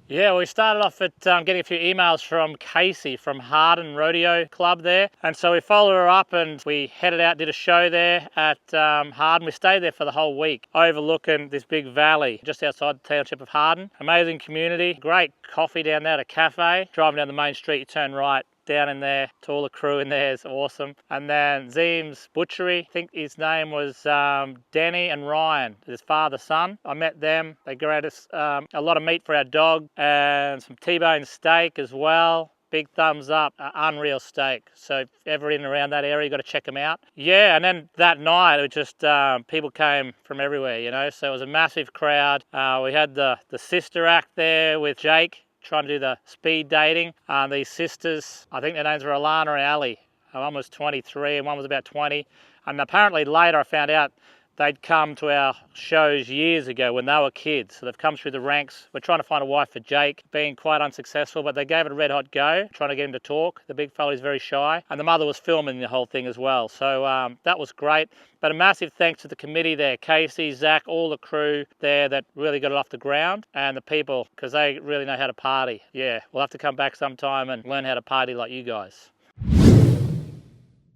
Yeah, we started off at getting a few emails from Casey from Harden Rodeo Club there. And so we followed her up and we headed out, did a show there at Harden. We stayed there for the whole week, overlooking this big valley just outside the township of Harden. Amazing community, great coffee down there at a cafe. Driving down the main street, you turn right. Down in there to all the crew in there is awesome. And then Zeem's Butchery, I think his name was Danny and Ryan, his father, son. I met them. They gave us a lot of meat for our dog and some T-bone steak as well. Big thumbs up, unreal steak. So if ever in and around that area, you got to check them out. Yeah, and then that night, it just people came from everywhere, you know. So it was a massive crowd. We had the sister act there with Jake, trying to do the speed dating. These sisters, I think their names were Alana and Ali. One was 23 and one was about 20. And apparently later I found out they'd come to our shows years ago when they were kids. So they've come through the ranks. We're trying to find a wife for Jake, being quite unsuccessful, but they gave it a red hot go, trying to get him to talk. The big fella is very shy. And the mother was filming the whole thing as well. So that was great. But a massive thanks to the committee there, Casey, Zach, all the crew there that really got it off the ground, and the people, because they really know how to party. Yeah, we'll have to come back sometime and learn how to party like you guys.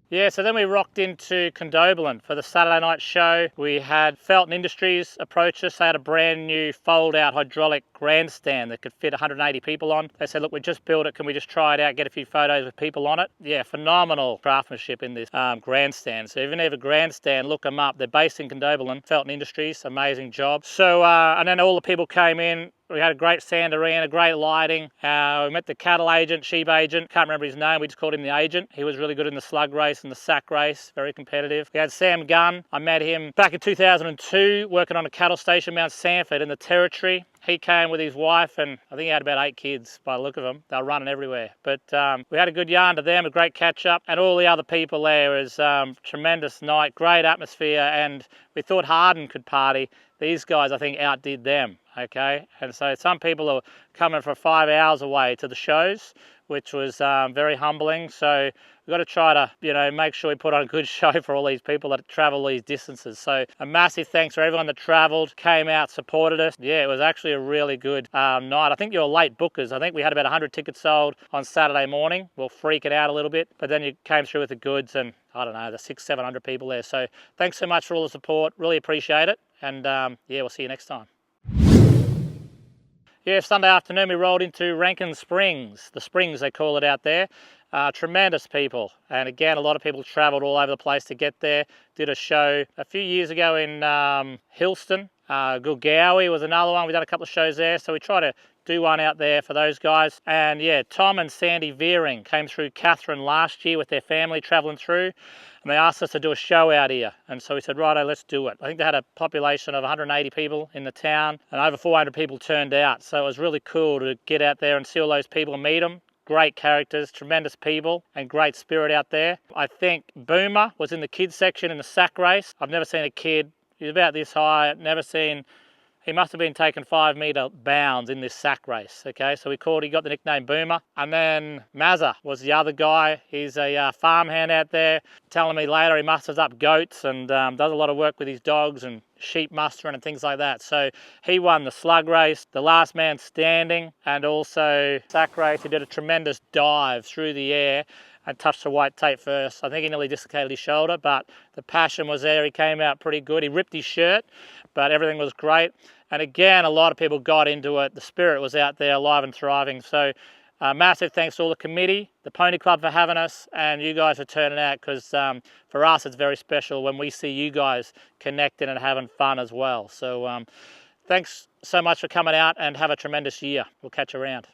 Yeah, so then we rocked into Condobolin for the Saturday night show. We had Felton Industries approach us. They had a brand new fold-out hydraulic grandstand that could fit 180 people on. They said, look, we just built it. Can we just try it out, get a few photos with people on it? Yeah, phenomenal craftsmanship in this grandstand. So if you have a grandstand, look them up. They're based in Condobolin, Felton Industries, amazing job. So, and then all the people came in. We had a great sand arena, great lighting. We met the cattle agent, sheep agent, can't remember his name, we just called him the agent. He was really good in the slug race and the sack race, very competitive. We had Sam Gunn, I met him back in 2002, working on a cattle station, Mount Sanford in the Territory. He came with his wife and I think he had about 8 kids by the look of them. They were running everywhere. But we had a good yarn to them, a great catch up. And all the other people there. It was tremendous night, great atmosphere. And we thought Harden could party. These guys, I think, outdid them, okay? And so some people are coming from 5 hours away to the shows, which was very humbling. So we've got to try to, you know, make sure we put on a good show for all these people that travel these distances. So a massive thanks for everyone that travelled, came out, supported us. Yeah, it was actually a really good night. I think you were late bookers. I think we had about 100 tickets sold on Saturday morning. We'll freak it out a little bit, but then you came through with the goods and I don't know, there's 600-700 people there. So thanks so much for all the support. Really appreciate it. And yeah, we'll see you next time. Yeah, Sunday afternoon we rolled into Rankin Springs, the Springs they call it out there. Tremendous people, and again a lot of people travelled all over the place to get there. Did a show a few years ago in Hillston. Gulgowie was another one. We done a couple of shows there, so we try to do one out there for those guys. And yeah, Tom and Sandy Veering came through Catherine last year with their family travelling through, and they asked us to do a show out here. And so we said, righto, let's do it. I think they had a population of 180 people in the town, and over 400 people turned out. So it was really cool to get out there and see all those people and meet them. Great characters, tremendous people, and great spirit out there. I think Boomer was in the kids section in the sack race. I've never seen a kid, he's about this high, never seen, he must have been taking 5-metre bounds in this sack race, okay? So he got the nickname Boomer. And then Mazza was the other guy. He's a farmhand out there, telling me later he musters up goats and does a lot of work with his dogs and sheep mustering and things like that. So he won the slug race, the last man standing, and also sack race. He did a tremendous dive through the air and touched the white tape first. I think he nearly dislocated his shoulder, but the passion was there. He came out pretty good. He ripped his shirt, but everything was great. And again, a lot of people got into it. The spirit was out there, alive and thriving. So massive thanks to all the committee, the Pony Club for having us, and you guys for turning out, because for us it's very special when we see you guys connecting and having fun as well. So thanks so much for coming out and have a tremendous year. We'll catch you around.